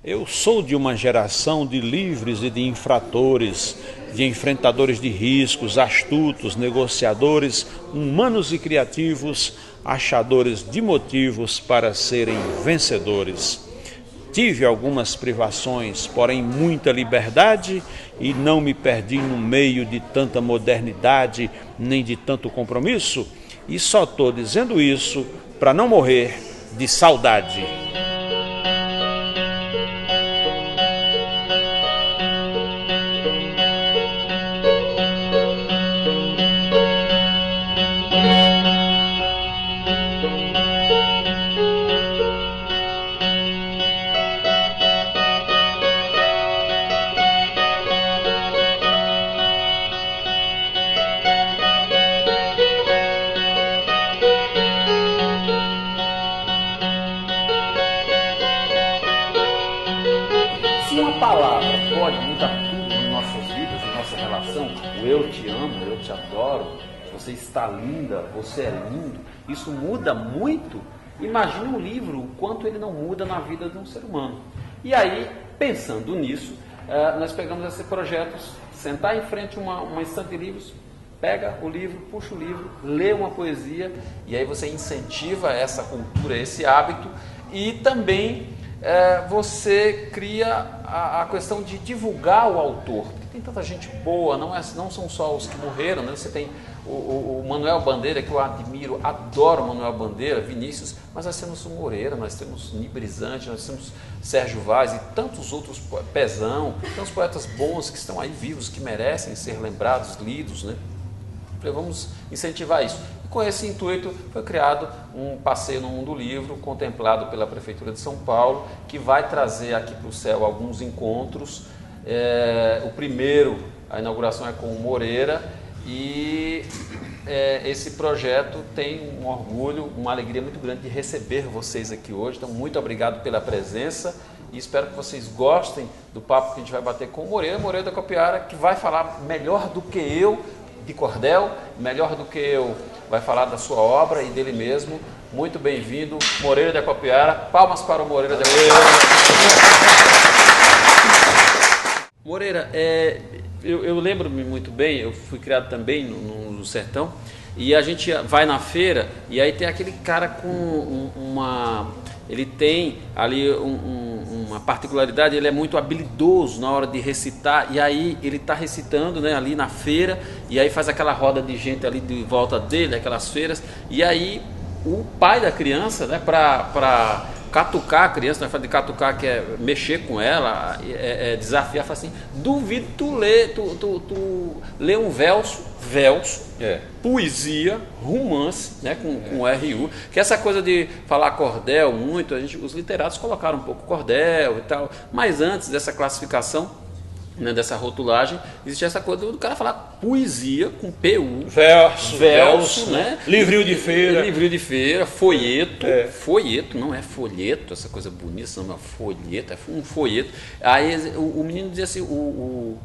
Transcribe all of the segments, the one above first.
Eu sou de uma geração de livres e de infratores, de enfrentadores de riscos, astutos, negociadores, humanos e criativos, achadores de motivos para serem vencedores. Tive algumas privações, porém muita liberdade, e não me perdi no meio de tanta modernidade, nem de tanto compromisso, e só estou dizendo isso para não morrer de saudade. Se uma palavra pode mudar tudo em nossas vidas, em nossa relação, o eu te amo, eu te adoro, você está linda, você é lindo, isso muda muito. Imagine um livro, o quanto ele não muda na vida de um ser humano. E aí, pensando nisso, nós pegamos esse projeto, sentar em frente a uma estante de livros, pega o livro, puxa o livro, lê uma poesia, e aí você incentiva essa cultura, esse hábito, e também você cria a questão de divulgar o autor, porque tem tanta gente boa, não são só os que morreram, né? Você tem o Manuel Bandeira, que eu admiro, adoro o Manuel Bandeira, Vinícius, mas nós temos o Moreira, nós temos Nibrizante, nós temos Sérgio Vaz e tantos outros, Pezão, tantos poetas bons que estão aí vivos, que merecem ser lembrados, lidos, né? Vamos incentivar isso. E com esse intuito foi criado um passeio no Mundo Livro, contemplado pela Prefeitura de São Paulo, que vai trazer aqui para o céu alguns encontros. O primeiro, a inauguração é com o Moreira, e esse projeto tem um orgulho, uma alegria muito grande de receber vocês aqui hoje. Então, muito obrigado pela presença e espero que vocês gostem do papo que a gente vai bater com o Moreira da Copiara, que vai falar melhor do que eu de cordel, melhor do que eu, vai falar da sua obra e dele mesmo. Muito bem-vindo, Moreira da Copiara. Palmas para o Moreira da Copiara. Moreira, eu lembro-me muito bem, eu fui criado também no sertão, e a gente vai na feira, e aí tem aquele cara com ele tem ali uma particularidade, ele é muito habilidoso na hora de recitar, e aí ele está recitando, né, ali na feira, e aí faz aquela roda de gente ali de volta dele, aquelas feiras, e aí o pai da criança, né, para catucar a criança, nós falamos de catucar, que é mexer com ela, desafiar, fala assim: duvido tu lê um verso, poesia, romance, né, com RU, que essa coisa de falar cordel muito, os literatos colocaram um pouco cordel e tal, mas antes dessa classificação, né, dessa rotulagem, existe essa coisa do cara falar poesia com PU, verso, né? Livrinho de feira, folheto, folheto, não é folheto, essa coisa bonita, não é folheto, é um folheto. Aí o menino dizia assim, o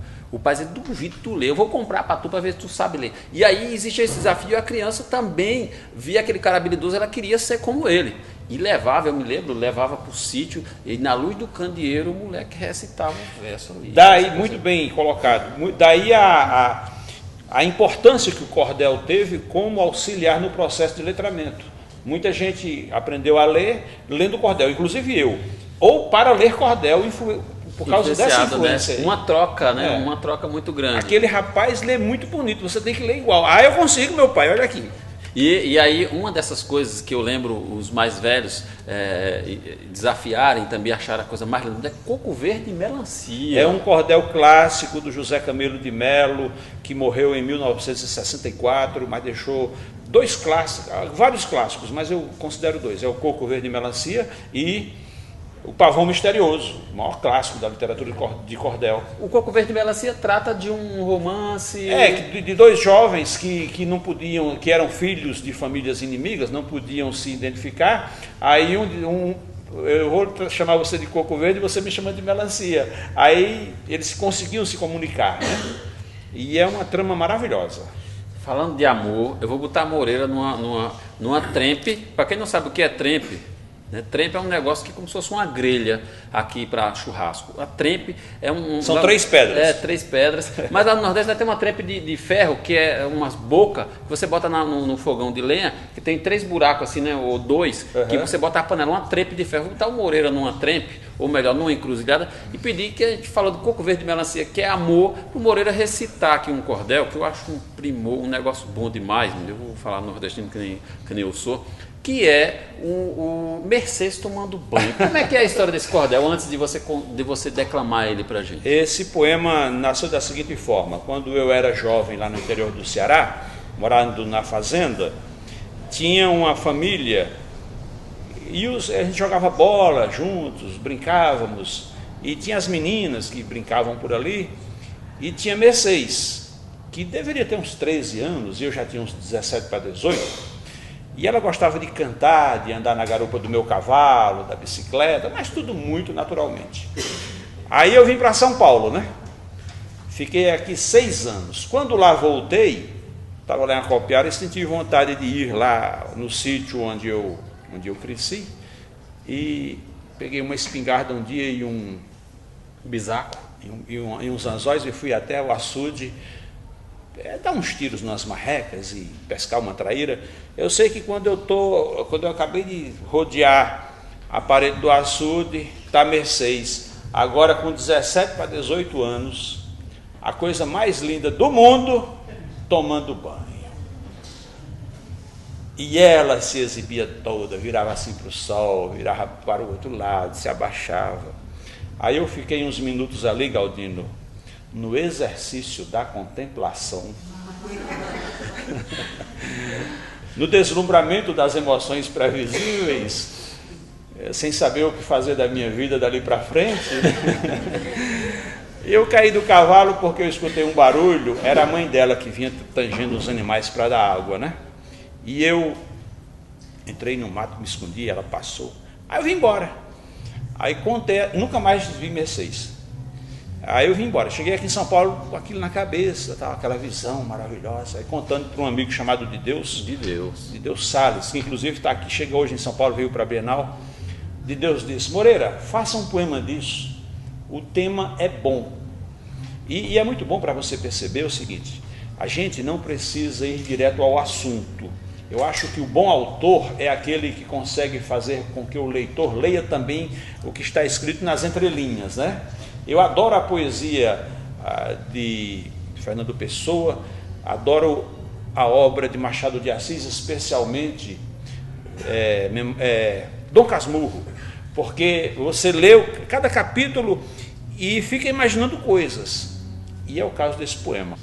pai dizia: duvido tu ler, eu vou comprar para tu para ver se tu sabe ler. E aí existe esse desafio, e a criança também via aquele cara habilidoso, ela queria ser como ele. E levava, eu me lembro, levava para o sítio, e na luz do candeeiro o moleque recitava o verso ali. Daí, muito bem colocado, daí a importância que o cordel teve como auxiliar no processo de letramento. Muita gente aprendeu a ler lendo cordel, inclusive eu, ou para ler cordel por causa dessa influência. Né? Uma troca, né? Uma troca muito grande. Aquele rapaz lê muito bonito, você tem que ler igual. Eu consigo, meu pai, olha aqui. E aí, uma dessas coisas que eu lembro os mais velhos desafiarem, também achar a coisa mais linda, é Coco Verde e Melancia. É um cordel clássico do José Camilo de Melo, que morreu em 1964, mas deixou vários clássicos, mas eu considero dois. É o Coco Verde e Melancia e o Pavão Misterioso, o maior clássico da literatura de cordel. O Coco Verde e Melancia trata de um romance... de dois jovens que não podiam, que eram filhos de famílias inimigas, não podiam se identificar. Aí eu vou chamar você de Coco Verde e você me chama de Melancia. Aí eles conseguiam se comunicar, né? E é uma trama maravilhosa. Falando de amor, eu vou botar a Moreira numa trempe. Para quem não sabe o que é trempe, né? Trempe é um negócio que é como se fosse uma grelha aqui para churrasco. A trempe é São 3 pedras. É, 3 pedras. Mas lá no Nordeste vai ter uma trempe de ferro, que é umas bocas, que você bota no fogão de lenha, que tem 3 buracos assim, né? Ou 2, que você bota a panela, uma trempe de ferro. Vou botar o Moreira numa trempe, ou melhor, numa encruzilhada, e pedir que a gente fala do coco verde de melancia, que é amor, o Moreira recitar aqui um cordel, que eu acho um primor, um negócio bom demais, eu vou falar nordestino que nem eu sou, que é o Mercedes tomando banho. Como é que é a história desse cordel, antes de você declamar ele pra gente? Esse poema nasceu da seguinte forma: quando eu era jovem lá no interior do Ceará, morando na fazenda, tinha uma família e a gente jogava bola juntos, brincávamos, e tinha as meninas que brincavam por ali, e tinha Mercedes, que deveria ter uns 13 anos, e eu já tinha uns 17 para 18, e ela gostava de cantar, de andar na garupa do meu cavalo, da bicicleta, mas tudo muito naturalmente. Aí eu vim para São Paulo, né? Fiquei aqui 6 anos. Quando lá voltei, estava lá em Acopiara e senti vontade de ir lá no sítio onde eu cresci, e peguei uma espingarda um dia e um bisaco e uns anzóis e fui até o açude dar uns tiros nas marrecas e pescar uma traíra. Eu sei que quando eu acabei de rodear a parede do açude, está Mercedes, agora com 17 para 18 anos, a coisa mais linda do mundo, tomando banho. E ela se exibia toda, virava assim para o sol, virava para o outro lado, se abaixava. Aí eu fiquei uns minutos ali, Galdino, no exercício da contemplação, no deslumbramento das emoções previsíveis, sem saber o que fazer da minha vida dali para frente. Eu caí do cavalo porque eu escutei um barulho, era a mãe dela que vinha tangendo os animais para dar água, né? E eu entrei no mato, me escondi, ela passou. Aí eu vim embora. Aí contei, nunca mais vi Mercedes. Aí eu vim embora. Cheguei aqui em São Paulo com aquilo na cabeça, tal, aquela visão maravilhosa. Aí contando para um amigo chamado de Deus Salles, que inclusive está aqui, chega hoje em São Paulo, veio para a Bienal. De Deus disse: Moreira, faça um poema disso. O tema é bom. E é muito bom para você perceber o seguinte: a gente não precisa ir direto ao assunto. Eu acho que o bom autor é aquele que consegue fazer com que o leitor leia também o que está escrito nas entrelinhas, né? Eu adoro a poesia de Fernando Pessoa, adoro a obra de Machado de Assis, especialmente Dom Casmurro, porque você lê cada capítulo e fica imaginando coisas, e é o caso desse poema.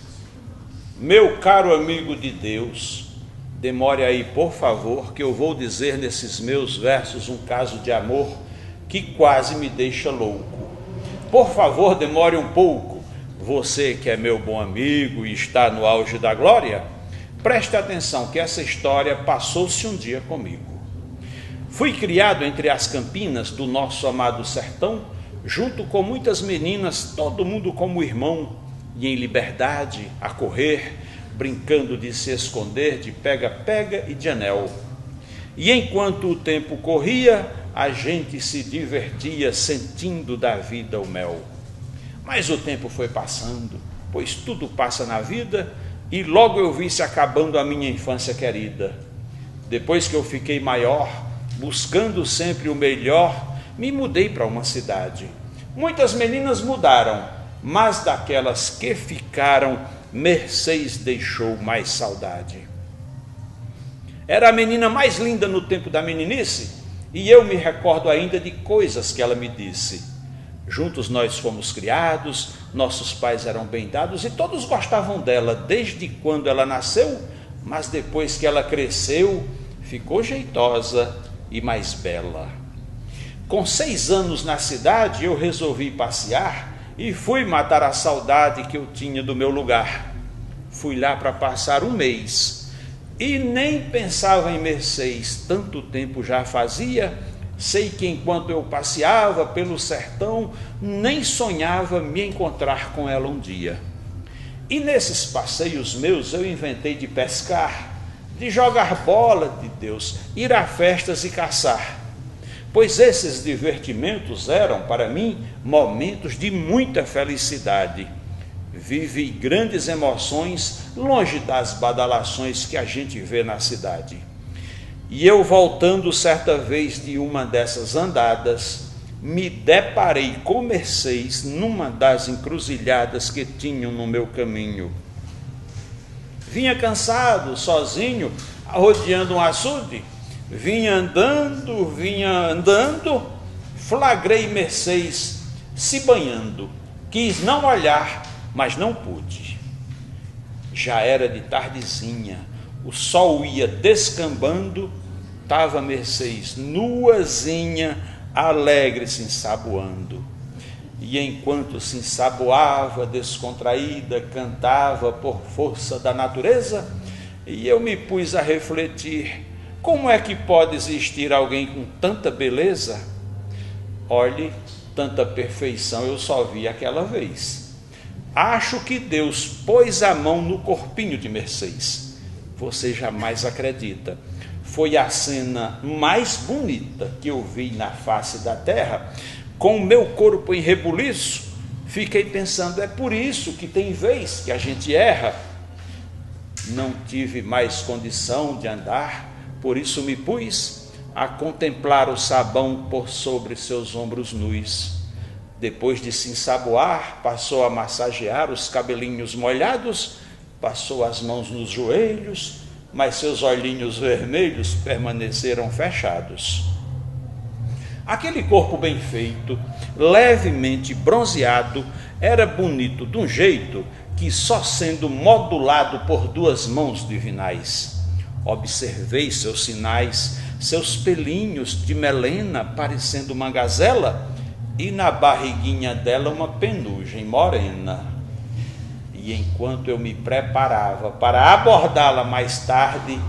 Meu caro amigo de Deus, demore aí, por favor, que eu vou dizer nesses meus versos um caso de amor que quase me deixa louco. Por favor, demore um pouco, você que é meu bom amigo e está no auge da glória, preste atenção que essa história passou-se um dia comigo. Fui criado entre as campinas do nosso amado sertão, junto com muitas meninas, todo mundo como irmão, e em liberdade a correr, brincando de se esconder de pega-pega e de anel. E enquanto o tempo corria, a gente se divertia sentindo da vida o mel. Mas o tempo foi passando, pois tudo passa na vida, e logo eu vi se acabando a minha infância querida. Depois que eu fiquei maior, buscando sempre o melhor, me mudei para uma cidade. Muitas meninas mudaram, mas daquelas que ficaram, Mercedes deixou mais saudade. Era a menina mais linda no tempo da meninice, e eu me recordo ainda de coisas que ela me disse. Juntos nós fomos criados, nossos pais eram bem dados e todos gostavam dela desde quando ela nasceu, mas depois que ela cresceu, ficou jeitosa e mais bela. Com 6 anos na cidade, eu resolvi passear e fui matar a saudade que eu tinha do meu lugar. Fui lá para passar um mês e nem pensava em Mercedes, tanto tempo já fazia. Sei que enquanto eu passeava pelo sertão, nem sonhava me encontrar com ela um dia. E nesses passeios meus eu inventei de pescar, de jogar bola, de Deus, ir a festas e caçar. pois esses divertimentos eram, para mim, momentos de muita felicidade. Vivi grandes emoções longe das badalações que a gente vê na cidade. E eu, voltando certa vez de uma dessas andadas, me deparei com Mercês numa das encruzilhadas que tinham no meu caminho. Vinha cansado, sozinho, rodeando um açude. Vinha andando, flagrei Mercês se banhando. Quis não olhar, mas não pude. Já era de tardezinha, o sol ia descambando, estava Mercês nuazinha, alegre se ensaboando. E enquanto se ensaboava, descontraída, cantava por força da natureza, e eu me pus a refletir: como é que pode existir alguém com tanta beleza? Olhe, tanta perfeição eu só vi aquela vez. Acho que Deus pôs a mão no corpinho de Mercês. Você jamais acredita. Foi a cena mais bonita que eu vi na face da terra. Com o meu corpo em rebuliço, fiquei pensando, é por isso que tem vez que a gente erra. Não tive mais condição de andar, por isso me pus a contemplar o sabão por sobre seus ombros nus. Depois de se ensaboar, passou a massagear os cabelinhos molhados, passou as mãos nos joelhos, mas seus olhinhos vermelhos permaneceram fechados. Aquele corpo bem feito, levemente bronzeado, era bonito de um jeito que só sendo modulado por duas mãos divinais. Observei seus sinais, seus pelinhos de melena parecendo uma gazela, e na barriguinha dela uma penugem morena. E enquanto eu me preparava para abordá-la mais tarde,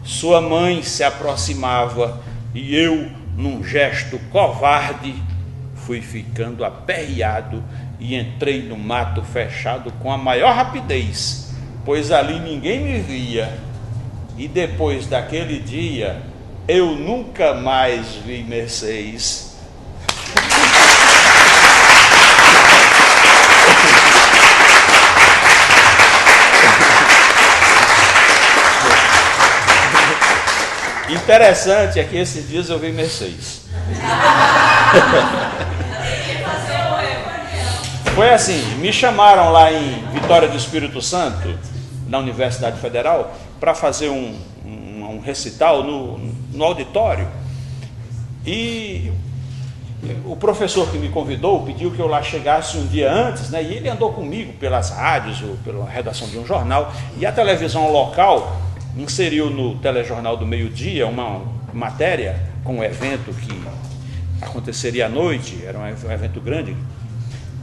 sua mãe se aproximava e eu, num gesto covarde, fui ficando aperreado e entrei no mato fechado com a maior rapidez, pois ali ninguém me via. E depois daquele dia, eu nunca mais vi Mercês. Interessante é que esses dias eu vi Mercês. Foi assim, me chamaram lá em Vitória do Espírito Santo, na Universidade Federal, para fazer um recital no auditório. E o professor que me convidou pediu que eu lá chegasse um dia antes, né? E ele andou comigo pelas rádios, ou pela redação de um jornal, e a televisão local inseriu no telejornal do meio-dia uma matéria com um evento que aconteceria à noite, era um evento grande,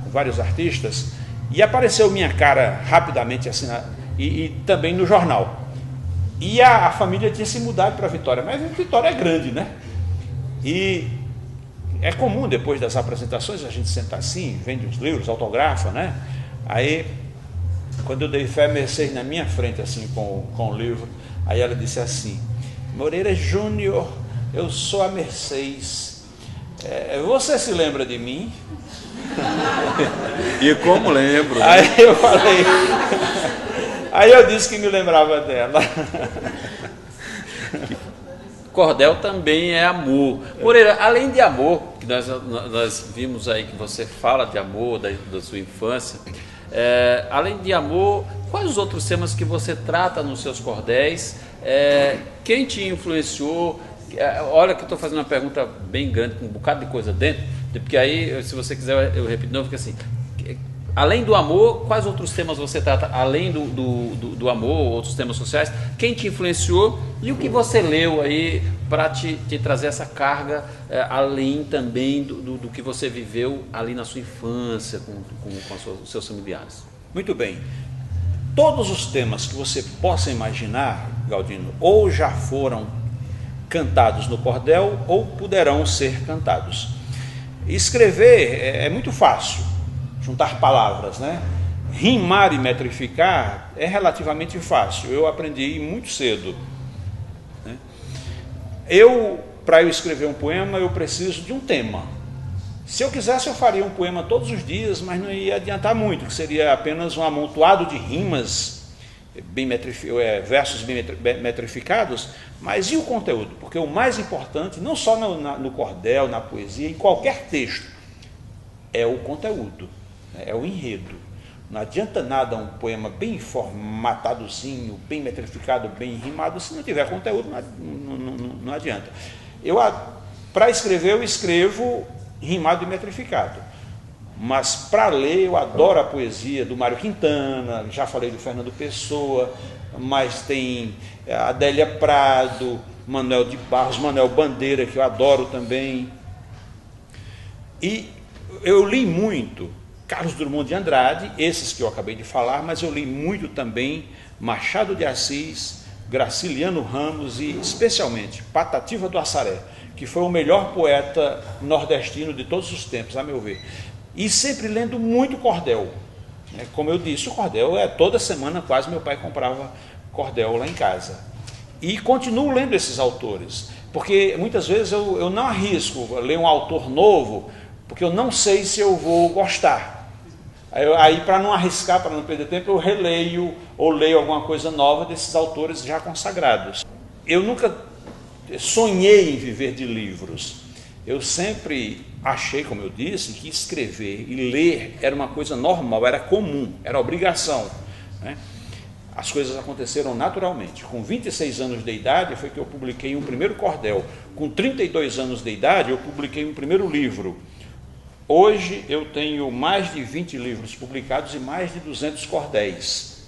com vários artistas, e apareceu minha cara rapidamente assim, e também no jornal. E a família tinha se mudado para Vitória, mas Vitória é grande, né? E é comum, depois das apresentações, a gente senta assim, vende uns livros, autografa, né? Aí, quando eu dei fé, Mercês na minha frente, assim, com o livro, aí ela disse assim: Moreira Júnior, eu sou a Mercês, você se lembra de mim? E como lembro, né? Aí eu falei, aí eu disse que me lembrava dela. Cordel também é amor. Moreira, além de amor, que nós vimos aí que você fala de amor, da sua infância, além de amor, quais os outros temas que você trata nos seus cordéis? Quem te influenciou? Olha que eu estou fazendo uma pergunta bem grande, com um bocado de coisa dentro, porque aí, se você quiser, eu repito de novo, fica assim: além do amor, quais outros temas você trata, além do amor, outros temas sociais? Quem te influenciou e o que você leu aí para te trazer essa carga, além também do que você viveu ali na sua infância, com os seus familiares? Muito bem. Todos os temas que você possa imaginar, Galdino, ou já foram cantados no cordel ou poderão ser cantados. Escrever é muito fácil, juntar palavras, né? Rimar e metrificar é relativamente fácil, eu aprendi muito cedo, né? Eu para eu escrever um poema, eu preciso de um tema. Se eu quisesse, eu faria um poema todos os dias, mas não ia adiantar muito, que seria apenas um amontoado de rimas, versos bem metrificados, mas e o conteúdo? Porque o mais importante, não só no cordel, na poesia, em qualquer texto, é o conteúdo, é o enredo. Não adianta nada um poema bem formatadozinho, bem metrificado, bem rimado, se não tiver conteúdo, não adianta. Para escrever, eu escrevo rimado e metrificado. Mas para ler, eu adoro a poesia do Mário Quintana, já falei do Fernando Pessoa, mas tem Adélia Prado, Manuel de Barros, Manuel Bandeira, que eu adoro também. E eu li muito Carlos Drummond de Andrade, esses que eu acabei de falar, mas eu li muito também Machado de Assis, Graciliano Ramos e, especialmente, Patativa do Assaré, que foi o melhor poeta nordestino de todos os tempos, a meu ver. E sempre lendo muito cordel. Como eu disse, o cordel toda semana quase meu pai comprava cordel lá em casa. E continuo lendo esses autores, porque muitas vezes eu não arrisco ler um autor novo, porque eu não sei se eu vou gostar. Aí para não arriscar, para não perder tempo, eu releio ou leio alguma coisa nova desses autores já consagrados. Eu nunca sonhei em viver de livros. Eu sempre achei, como eu disse, que escrever e ler era uma coisa normal, era comum, era obrigação, né? As coisas aconteceram naturalmente. Com 26 anos de idade foi que eu publiquei um primeiro cordel. Com 32 anos de idade eu publiquei um primeiro livro. Hoje eu tenho mais de 20 livros publicados e mais de 200 cordéis.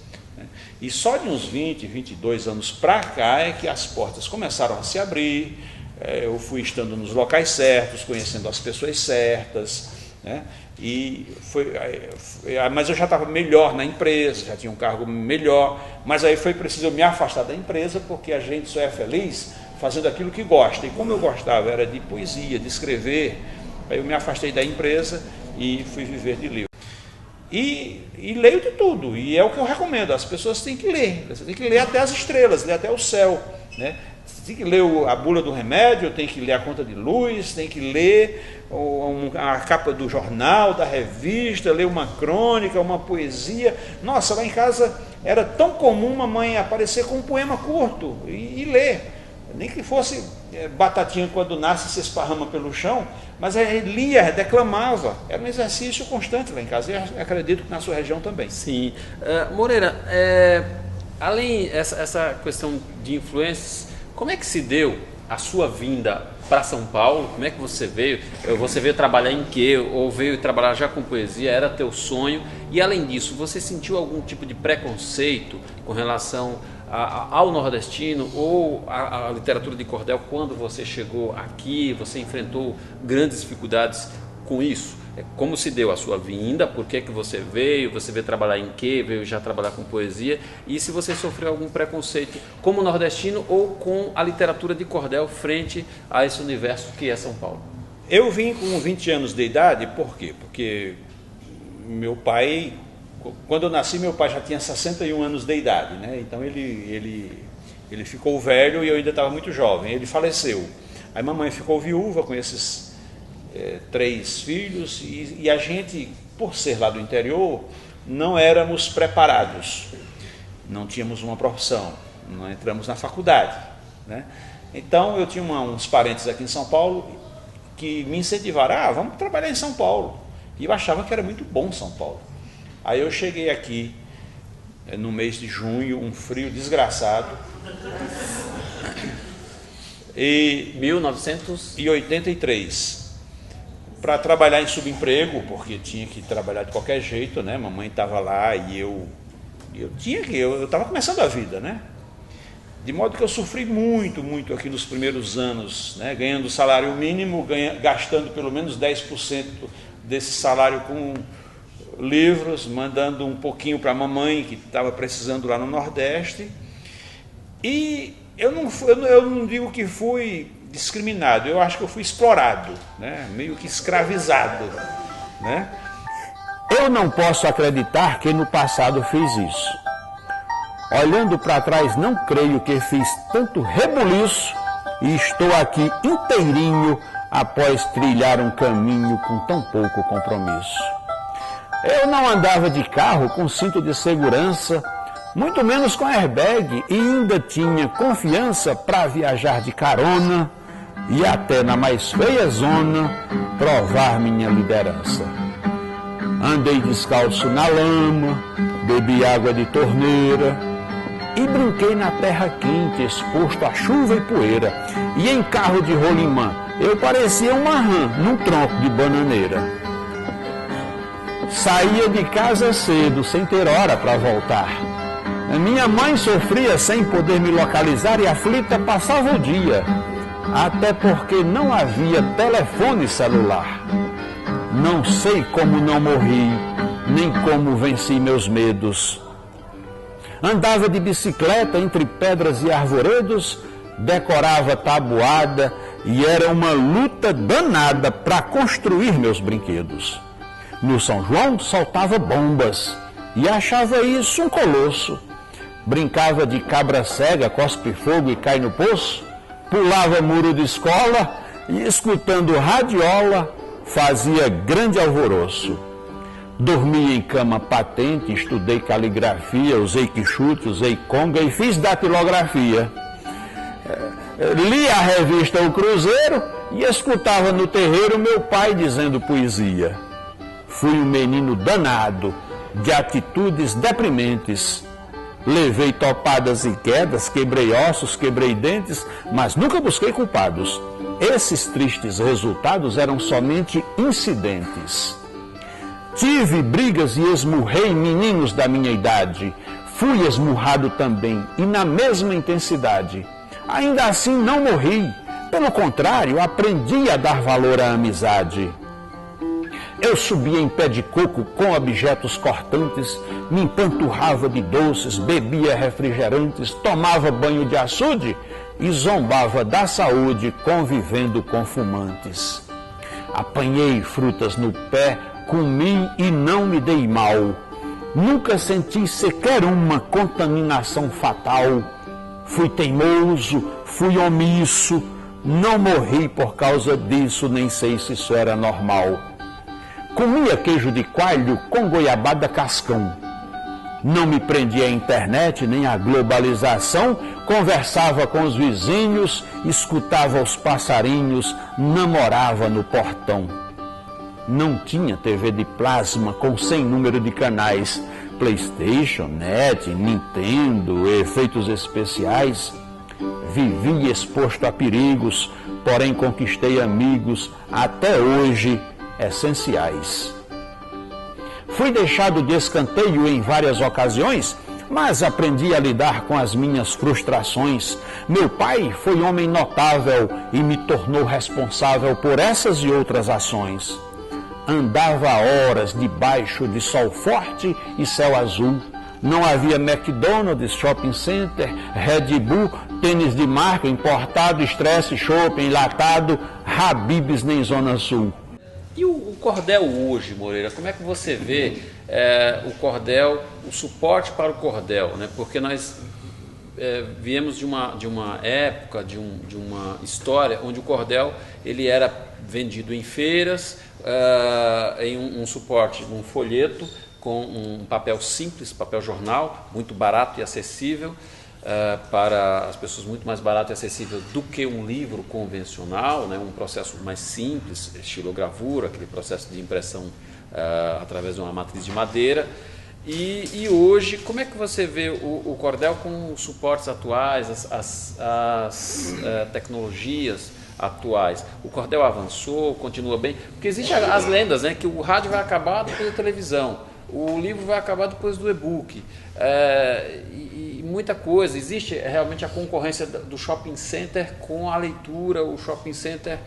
E só de uns 20, 22 anos para cá é que as portas começaram a se abrir. Eu fui estando nos locais certos, conhecendo as pessoas certas, né? Mas eu já estava melhor na empresa, já tinha um cargo melhor, mas aí foi preciso eu me afastar da empresa, porque a gente só é feliz fazendo aquilo que gosta, e como eu gostava era de poesia, de escrever, aí eu me afastei da empresa e fui viver de livro. E leio de tudo, e é o que eu recomendo, as pessoas têm que ler, você tem que ler até as estrelas, ler até o céu, né? Tem que ler a bula do remédio, tem que ler a conta de luz, tem que ler a capa do jornal, da revista, ler uma crônica, uma poesia. Nossa, lá em casa era tão comum mamãe aparecer com um poema curto e ler. Nem que fosse batatinha quando nasce se esparrama pelo chão, mas lia, declamava. Era um exercício constante lá em casa, e acredito que na sua região também. Sim. Moreira, além essa questão de influências, como é que se deu a sua vinda para São Paulo? Como é que você veio? Você veio trabalhar em quê? Ou veio trabalhar já com poesia? Era teu sonho? E além disso, você sentiu algum tipo de preconceito com relação ao nordestino ou à literatura de cordel quando você chegou aqui? Você enfrentou grandes dificuldades com isso? Como se deu a sua vinda? Por que você veio? Você veio trabalhar em quê? Veio já trabalhar com poesia? E se você sofreu algum preconceito como nordestino ou com a literatura de cordel frente a esse universo que é São Paulo? Eu vim com 20 anos de idade, por quê? Porque meu pai, quando eu nasci, meu pai já tinha 61 anos de idade, né? Então ele ficou velho e eu ainda estava muito jovem. Ele faleceu. Aí mamãe ficou viúva com esses 3 filhos e a gente, por ser lá do interior, não éramos preparados, não tínhamos uma profissão, não entramos na faculdade, né? Então eu tinha uns parentes aqui em São Paulo que me incentivaram, vamos trabalhar em São Paulo, e eu achava que era muito bom São Paulo. Aí eu cheguei aqui no mês de junho, um frio desgraçado, e 1983 para trabalhar em subemprego, porque tinha que trabalhar de qualquer jeito, né? Mamãe estava lá e eu estava começando a vida, né? De modo que eu sofri muito aqui nos primeiros anos, né? Ganhando salário mínimo, gastando pelo menos 10% desse salário com livros, mandando um pouquinho para a mamãe, que estava precisando lá no Nordeste. E eu não digo que fui discriminado, eu acho que eu fui explorado, né? Meio que escravizado, né? Eu não posso acreditar que no passado fiz isso. Olhando para trás, não creio que fiz tanto rebuliço e estou aqui inteirinho após trilhar um caminho com tão pouco compromisso. Eu não andava de carro com cinto de segurança, muito menos com airbag, e ainda tinha confiança para viajar de carona e até na mais feia zona provar minha liderança. Andei descalço na lama, bebi água de torneira e brinquei na terra quente, exposto a chuva e poeira. E em carro de rolimã eu parecia uma rã num tronco de bananeira. Saía de casa cedo, sem ter hora para voltar. Minha mãe sofria sem poder me localizar e aflita passava o dia, até porque não havia telefone celular. Não sei como não morri, nem como venci meus medos. Andava de bicicleta entre pedras e arvoredos, decorava tabuada e era uma luta danada para construir meus brinquedos. No São João soltava bombas e achava isso um colosso. Brincava de cabra cega, cospe fogo e cai no poço, pulava muro de escola e, escutando radiola, fazia grande alvoroço. Dormia em cama patente, estudei caligrafia, usei quichute, usei conga e fiz datilografia. Lia a revista O Cruzeiro e escutava no terreiro meu pai dizendo poesia. Fui um menino danado, de atitudes deprimentes. Levei topadas e quedas, quebrei ossos, quebrei dentes, mas nunca busquei culpados. Esses tristes resultados eram somente incidentes. Tive brigas e esmurrei meninos da minha idade. Fui esmurrado também, e na mesma intensidade. Ainda assim não morri. Pelo contrário, aprendi a dar valor à amizade. Eu subia em pé de coco com objetos cortantes, me empanturrava de doces, bebia refrigerantes, tomava banho de açude e zombava da saúde convivendo com fumantes. Apanhei frutas no pé, comi e não me dei mal. Nunca senti sequer uma contaminação fatal. Fui teimoso, fui omisso, não morri por causa disso, nem sei se isso era normal. Comia queijo de coalho com goiabada cascão. Não me prendia à internet nem à globalização, conversava com os vizinhos, escutava os passarinhos, namorava no portão. Não tinha TV de plasma com 100 número de canais, PlayStation, Net, Nintendo, efeitos especiais. Vivi exposto a perigos, porém conquistei amigos até hoje essenciais. Fui deixado de escanteio em várias ocasiões, mas aprendi a lidar com as minhas frustrações. Meu pai foi homem notável e me tornou responsável por essas e outras ações. Andava horas debaixo de sol forte e céu azul. Não havia McDonald's, shopping center, Red Bull, tênis de marca, importado, estresse, shopping, enlatado, Habib's nem Zona Sul. E o cordel hoje, Moreira, como é que você vê o cordel, o suporte para o cordel, né? Porque nós viemos de uma época, de uma história onde o cordel ele era vendido em feiras, em um suporte, um folheto com um papel simples, papel jornal, muito barato e acessível, para as pessoas, muito mais barato e acessível do que um livro convencional, né? Um processo mais simples, estilogravura, aquele processo de impressão através de uma matriz de madeira. E hoje, como é que você vê o cordel com os suportes atuais, as tecnologias atuais? O cordel avançou, continua bem? Porque existem as lendas, né, que o rádio vai acabar depois da televisão, o livro vai acabar depois do e-book, e muita coisa. Existe realmente a concorrência do shopping center com a leitura, o shopping center,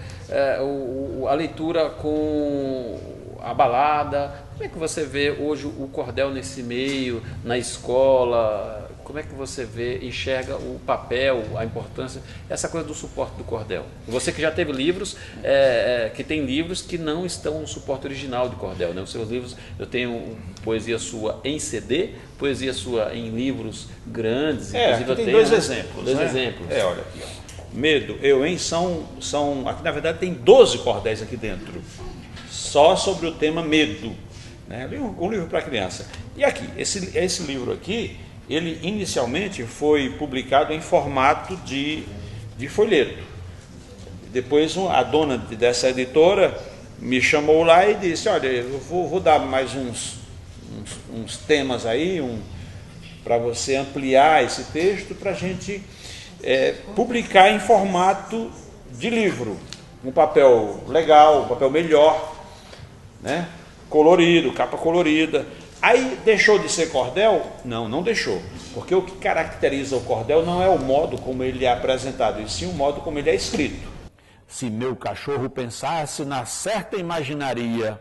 a leitura com a balada. Como é que você vê hoje o cordel nesse meio, na escola? Como é que você enxerga o papel, a importância, essa coisa do suporte do cordel? Você que já teve livros, que tem livros que não estão no suporte original de cordel, né? Os seus livros, eu tenho poesia sua em CD, poesia sua em livros grandes. Inclusive eu tenho dois exemplos. Dois né? exemplos. Olha aqui. Medo, aqui na verdade tem 12 cordéis aqui dentro, só sobre o tema medo, né? Um livro para criança. E aqui, esse livro aqui, ele inicialmente foi publicado em formato de folheto. Depois a dona dessa editora me chamou lá e disse, olha, eu vou dar mais uns temas aí, para você ampliar esse texto, para a gente publicar em formato de livro, um papel legal, um papel melhor, né? Colorido, capa colorida. Aí deixou de ser cordel? Não deixou, porque o que caracteriza o cordel não é o modo como ele é apresentado, e sim o modo como ele é escrito. Se meu cachorro pensasse na certa imaginaria,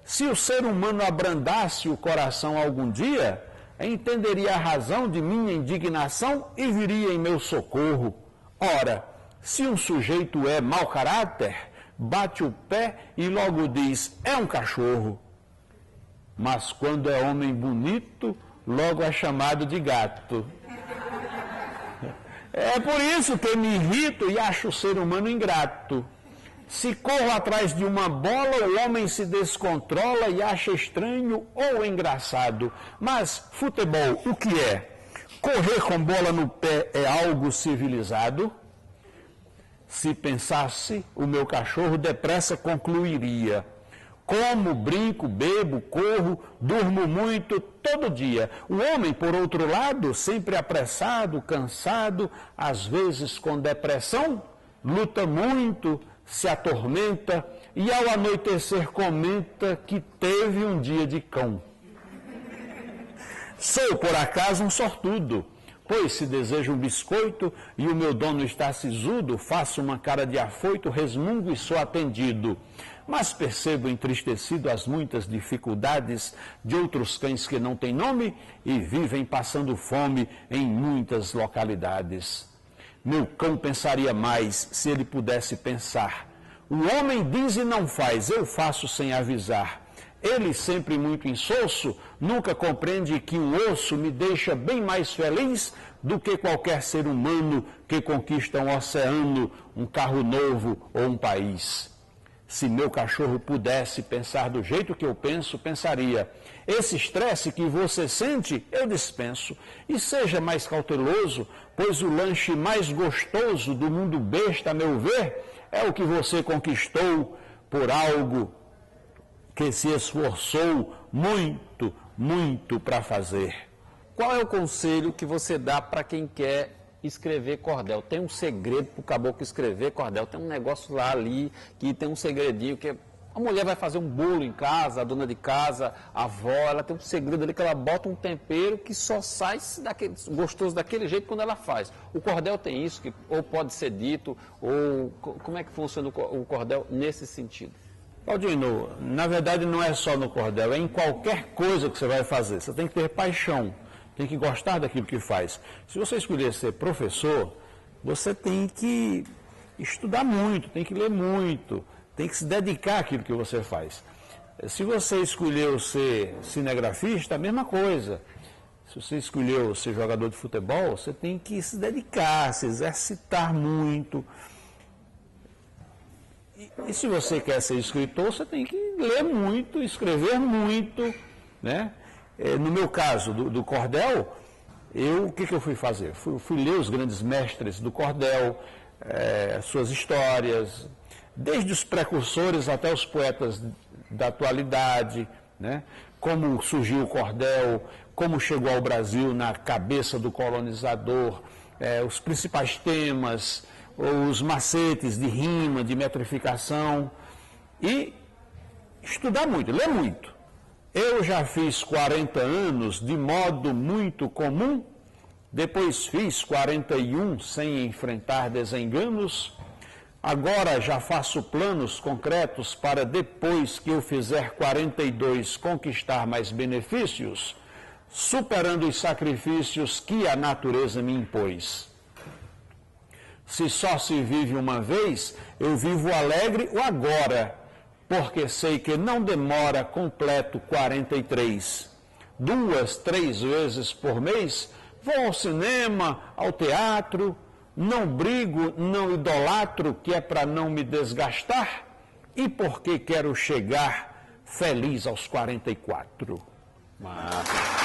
se o ser humano abrandasse o coração algum dia, entenderia a razão de minha indignação e viria em meu socorro. Ora, se um sujeito é mau caráter, bate o pé e logo diz, é um cachorro. Mas quando é homem bonito, logo é chamado de gato. É por isso que me irrito e acho o ser humano ingrato. Se corro atrás de uma bola, o homem se descontrola e acha estranho ou engraçado. Mas futebol, o que é? Correr com bola no pé é algo civilizado? Se pensasse, o meu cachorro depressa concluiria. Como, brinco, bebo, corro, durmo muito, todo dia. O homem, por outro lado, sempre apressado, cansado, às vezes com depressão, luta muito, se atormenta e ao anoitecer comenta que teve um dia de cão. Sou, por acaso, um sortudo, pois se desejo um biscoito e o meu dono está sisudo, faço uma cara de afoito, resmungo e sou atendido. Mas percebo entristecido as muitas dificuldades de outros cães que não têm nome e vivem passando fome em muitas localidades. Meu cão pensaria mais se ele pudesse pensar. O homem diz e não faz, eu faço sem avisar. Ele, sempre muito insosso, nunca compreende que um osso me deixa bem mais feliz do que qualquer ser humano que conquista um oceano, um carro novo ou um país. Se meu cachorro pudesse pensar do jeito que eu penso, pensaria, esse estresse que você sente, eu dispenso. E seja mais cauteloso, pois o lanche mais gostoso do mundo besta, a meu ver, é o que você conquistou por algo que se esforçou muito, muito para fazer. Qual é o conselho que você dá para quem quer escrever cordel? Tem um segredo para o caboclo escrever cordel, tem um negócio lá ali que tem um segredinho, que a mulher vai fazer um bolo em casa, a dona de casa, a avó, ela tem um segredo ali que ela bota um tempero que só sai gostoso daquele jeito quando ela faz. O cordel tem isso, que ou pode ser dito, ou como é que funciona o cordel nesse sentido? Claudino, na verdade não é só no cordel, é em qualquer coisa que você vai fazer. Você tem que ter paixão, tem que gostar daquilo que faz. Se você escolher ser professor, você tem que estudar muito, tem que ler muito, tem que se dedicar àquilo que você faz. Se você escolheu ser cinegrafista, a mesma coisa. Se você escolheu ser jogador de futebol, você tem que se dedicar, se exercitar muito. E se você quer ser escritor, você tem que ler muito, escrever muito, né? No meu caso, do cordel, o que eu fui fazer? Fui ler os grandes mestres do cordel, suas histórias, desde os precursores até os poetas da atualidade, né? Como surgiu o cordel, como chegou ao Brasil na cabeça do colonizador, os principais temas, os macetes de rima, de metrificação, e estudar muito, ler muito. Eu já fiz 40 anos de modo muito comum, depois fiz 41 sem enfrentar desenganos, agora já faço planos concretos para depois que eu fizer 42 conquistar mais benefícios, superando os sacrifícios que a natureza me impôs. Se só se vive uma vez, eu vivo alegre o agora, porque sei que não demora completo 43. 2, 3 vezes por mês vou ao cinema, ao teatro, Não brigo, não idolatro, que é para não me desgastar, e porque quero chegar feliz aos 44. Massa.